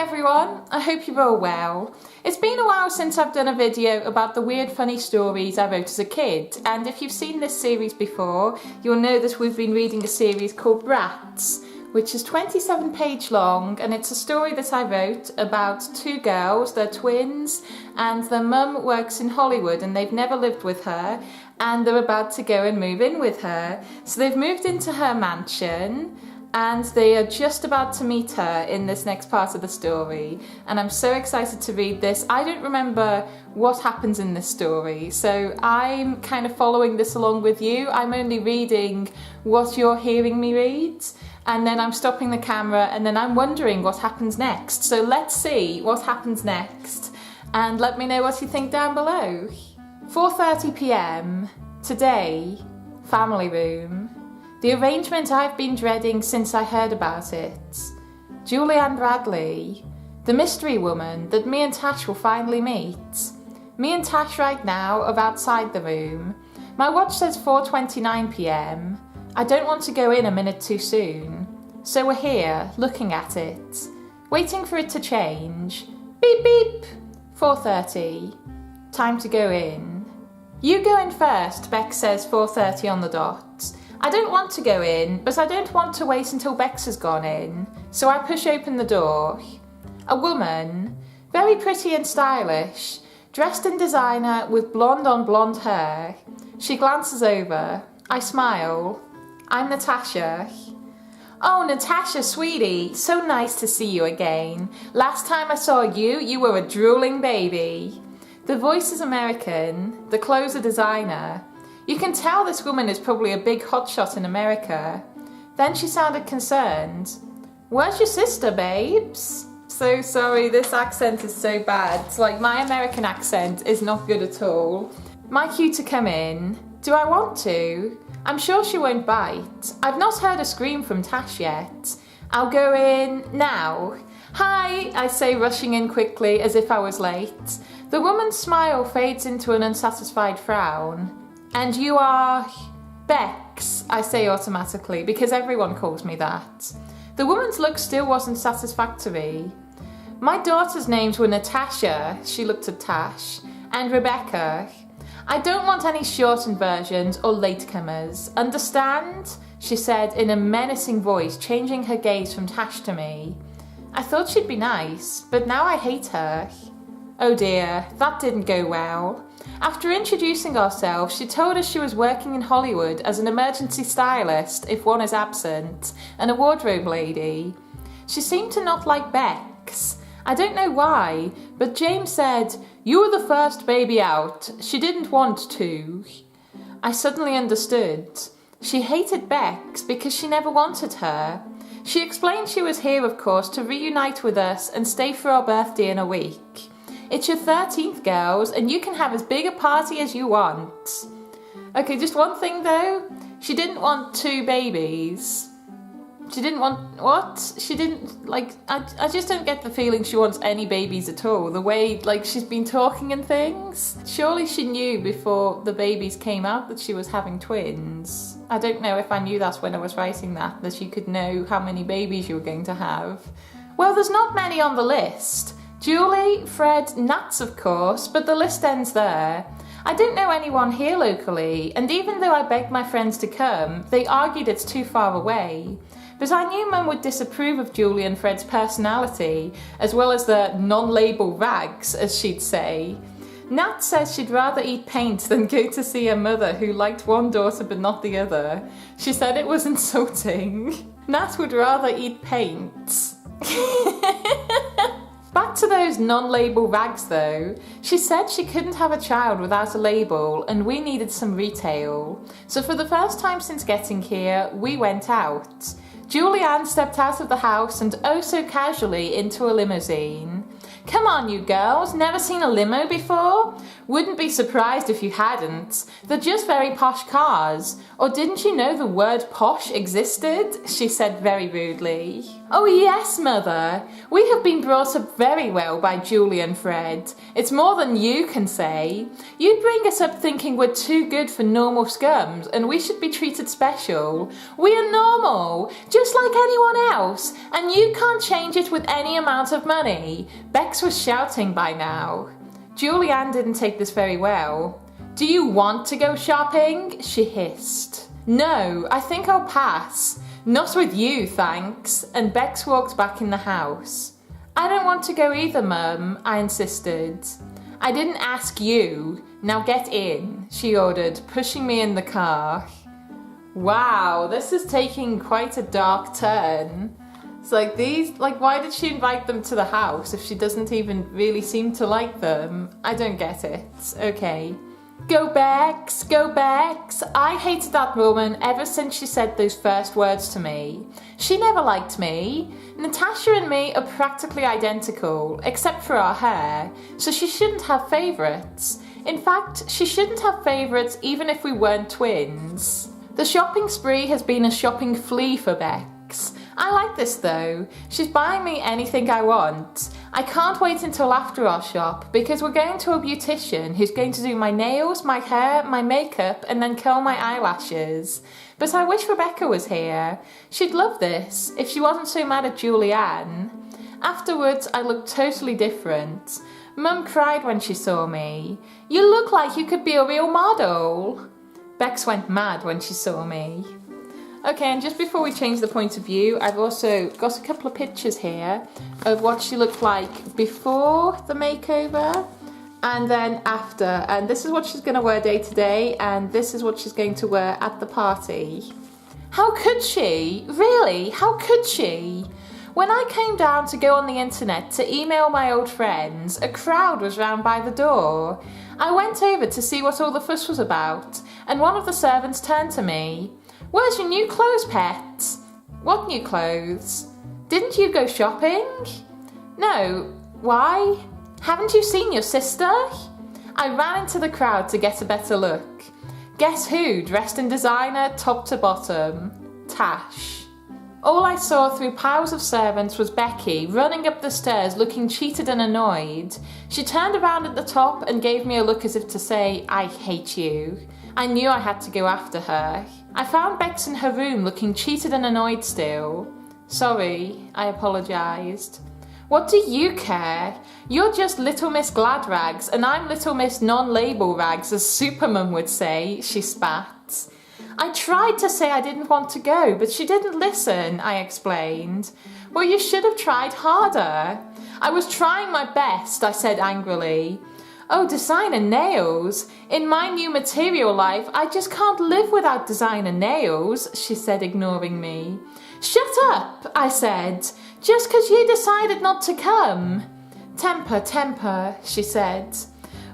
everyone, I hope you're all well. It's been a while since I've done a video about the weird funny stories I wrote as a kid, and if you've seen this series before, you'll know that we've been reading a series called Brats, which is 27 page long, and it's a story that I wrote about two girls, they're twins, and their mum works in Hollywood and they've never lived with her, and they're about to go and move in with her. So they've moved into her mansion, and they are just about to meet her in this next part of the story, and I'm so excited to read this. I don't remember what happens in this story, so I'm kind of following this along with you. I'm only reading what you're hearing me read, and then I'm stopping the camera and then I'm wondering what happens next. So let's see what happens next, and let me know what you think down below. 4:30 p.m. Today, family room. The arrangement I've been dreading since I heard about it. Julianne Bradley, the mystery woman that me and Tash will finally meet. Me and Tash right now are outside the room. My watch says 4:29 p.m. I don't want to go in a minute too soon. So we're here, looking at it, waiting for it to change. Beep beep! 4:30. Time to go in. You go in first, Bex says 4:30 on the dot. I don't want to go in, but I don't want to wait until Bex has gone in, so I push open the door. A woman, very pretty and stylish, dressed in designer with blonde on blonde hair. She glances over. I smile. I'm Natasha. Oh, Natasha, sweetie, so nice to see you again. Last time I saw you, you were a drooling baby. The voice is American, the clothes are designer. You can tell this woman is probably a big hotshot in America. Then she sounded concerned. Where's your sister, babes? So sorry, this accent is so bad. It's like my American accent is not good at all. My cue to come in. Do I want to? I'm sure she won't bite. I've not heard a scream from Tash yet. I'll go in now. Hi, I say, rushing in quickly as if I was late. The woman's smile fades into an unsatisfied frown. And you are Bex, I say automatically, because everyone calls me that. The woman's look still wasn't satisfactory. My daughter's names were Natasha, she looked at Tash, and Rebecca. I don't want any shortened versions or latecomers. Understand? She said in a menacing voice, changing her gaze from Tash to me. I thought she'd be nice, but now I hate her. Oh dear, that didn't go well. After introducing ourselves, she told us she was working in Hollywood as an emergency stylist if one is absent, and a wardrobe lady. She seemed to not like Bex. I don't know why, but James said, "You were the first baby out. She didn't want to." I suddenly understood. She hated Bex because she never wanted her. She explained she was here, of course, to reunite with us and stay for our birthday in a week. It's your 13th, girls, and you can have as big a party as you want. Okay, just one thing though. She didn't want two babies. She didn't want... what? She didn't... like, I just don't get the feeling she wants any babies at all. The way, like, she's been talking and things. Surely she knew before the babies came out that she was having twins. I don't know if I knew that when I was writing that you could know how many babies you were going to have. Well, there's not many on the list. Julie, Fred, Nats of course, but the list ends there. I don't know anyone here locally, and even though I begged my friends to come, they argued it's too far away. But I knew Mum would disapprove of Julie and Fred's personality, as well as their non-label rags, as she'd say. Nat says she'd rather eat paint than go to see her mother who liked one daughter but not the other. She said it was insulting. Nat would rather eat paint. Back to those non-label rags though. She said she couldn't have a child without a label and we needed some retail. So for the first time since getting here, we went out. Julianne stepped out of the house and oh so casually into a limousine. Come on, you girls, never seen a limo before? Wouldn't be surprised if you hadn't. They're just very posh cars. Or didn't you know the word posh existed? She said very rudely. Oh yes, Mother. We have been brought up very well by Julie and Fred. It's more than you can say. You bring us up thinking we're too good for normal scums and we should be treated special. We are normal, just like anyone else, and you can't change it with any amount of money. Bex was shouting by now. Julianne didn't take this very well. Do you want to go shopping? She hissed. No, I think I'll pass. Not with you, thanks. And Bex walked back in the house. I don't want to go either, Mum, I insisted. I didn't ask you. Now get in, she ordered, pushing me in the car. Wow, this is taking quite a dark turn. It's like why did she invite them to the house if she doesn't even really seem to like them? I don't get it. Okay. Go Bex, go Bex. I hated that woman ever since she said those first words to me. She never liked me. Natasha and me are practically identical, except for our hair, so she shouldn't have favourites. In fact, she shouldn't have favourites even if we weren't twins. The shopping spree has been a shopping flea for Bex. I like this though. She's buying me anything I want. I can't wait until after our shop because we're going to a beautician who's going to do my nails, my hair, my makeup and then curl my eyelashes. But I wish Rebecca was here. She'd love this if she wasn't so mad at Julianne. Afterwards, I looked totally different. Mum cried when she saw me. You look like you could be a real model. Bex went mad when she saw me. Okay, and just before we change the point of view, I've also got a couple of pictures here of what she looked like before the makeover and then after. And this is what she's going to wear day to day, and this is what she's going to wear at the party. How could she? Really? How could she? When I came down to go on the internet to email my old friends, a crowd was round by the door. I went over to see what all the fuss was about, and one of the servants turned to me. Where's your new clothes, pet? What new clothes? Didn't you go shopping? No. Why? Haven't you seen your sister? I ran into the crowd to get a better look. Guess who, dressed in designer top to bottom? Tash. All I saw through piles of servants was Becky running up the stairs looking cheated and annoyed. She turned around at the top and gave me a look as if to say, I hate you. I knew I had to go after her. I found Bex in her room looking cheated and annoyed still. Sorry, I apologised. What do you care? You're just Little Miss Gladrags and I'm Little Miss Non-Label Rags, as Supermum would say, she spat. I tried to say I didn't want to go, but she didn't listen, I explained. Well, you should have tried harder. I was trying my best, I said angrily. Oh, designer nails. In my new material life, I just can't live without designer nails, she said, ignoring me. Shut up, I said, just 'cause you decided not to come. Temper, she said.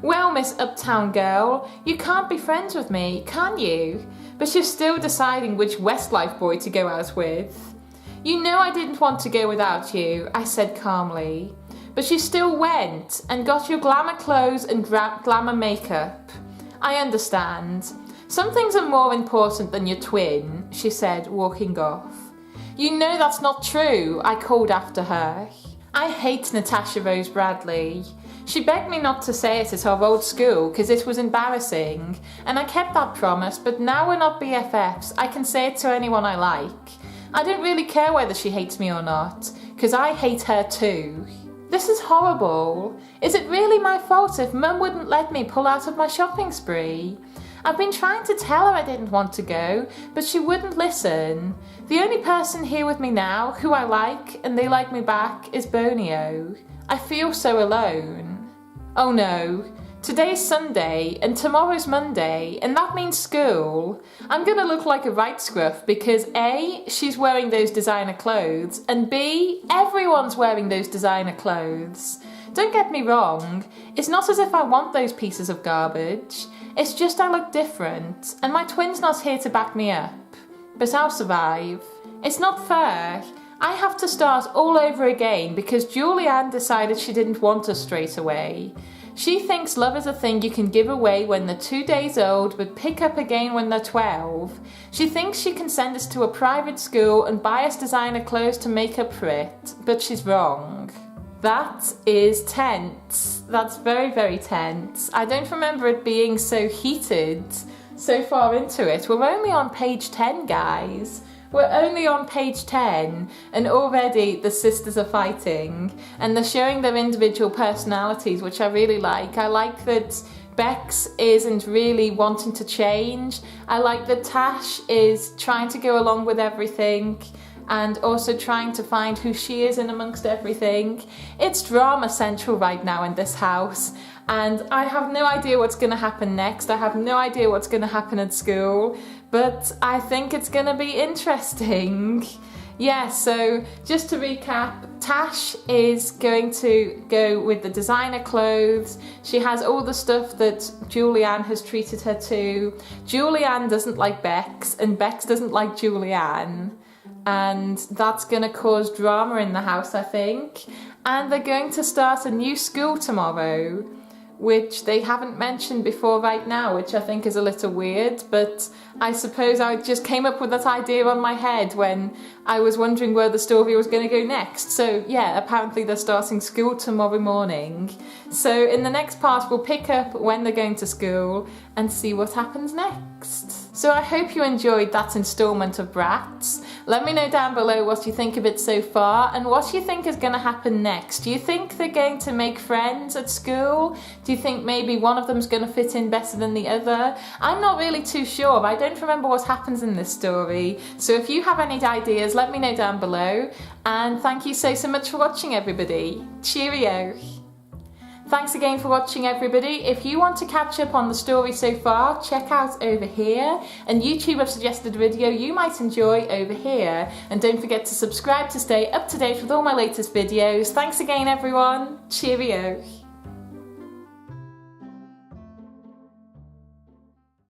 Well, Miss Uptown Girl, you can't be friends with me, can you? But you're still deciding which Westlife boy to go out with. You know I didn't want to go without you, I said calmly. But you still went and got your glamour clothes and glamour makeup. I understand. Some things are more important than your twin, she said, walking off. You know that's not true, I called after her. I hate Natasha Rose Bradley. She begged me not to say it at our old school because it was embarrassing, and I kept that promise, but now we're not BFFs, I can say it to anyone I like. I don't really care whether she hates me or not, because I hate her too. This is horrible. Is it really my fault if Mum wouldn't let me pull out of my shopping spree? I've been trying to tell her I didn't want to go, but she wouldn't listen. The only person here with me now who I like, and they like me back, is Bonio. I feel so alone. Oh no. Today's Sunday and tomorrow's Monday, and that means school. I'm gonna look like a right scruff because A, she's wearing those designer clothes, and B, everyone's wearing those designer clothes. Don't get me wrong, it's not as if I want those pieces of garbage. It's just I look different, and my twin's not here to back me up. But I'll survive. It's not fair. I have to start all over again because Julianne decided she didn't want us straight away. She thinks love is a thing you can give away when they're 2 days old but pick up again when they're 12. She thinks she can send us to a private school and buy us designer clothes to make up for it, but she's wrong. That is tense. That's very, very tense. I don't remember it being so heated so far into it. We're only on page 10, guys. We're only on page 10 and already the sisters are fighting and they're showing their individual personalities, which I really like. I like that Bex isn't really wanting to change. I like that Tash is trying to go along with everything and also trying to find who she is in amongst everything. It's drama central right now in this house. And I have no idea what's going to happen next. I have no idea what's going to happen at school, but I think it's going to be interesting. Yeah, so just to recap, Tash is going to go with the designer clothes. She has all the stuff that Julianne has treated her to. Julianne doesn't like Bex, and Bex doesn't like Julianne. And that's going to cause drama in the house, I think. And they're going to start a new school tomorrow, which they haven't mentioned before right now, which I think is a little weird, but I suppose I just came up with that idea on my head when I was wondering where the story was going to go next. So yeah, apparently they're starting school tomorrow morning. So in the next part we'll pick up when they're going to school and see what happens next. So I hope you enjoyed that instalment of Brats. Let me know down below what you think of it so far and what you think is going to happen next. Do you think they're going to make friends at school? Do you think maybe one of them's going to fit in better than the other? I'm not really too sure. I don't remember what happens in this story. So if you have any ideas, let me know down below. And thank you so much for watching, everybody. Cheerio. Thanks again for watching, everybody. If you want to catch up on the story so far, check out over here. And YouTube have suggested a video you might enjoy over here. And don't forget to subscribe to stay up to date with all my latest videos. Thanks again, everyone. Cheerio.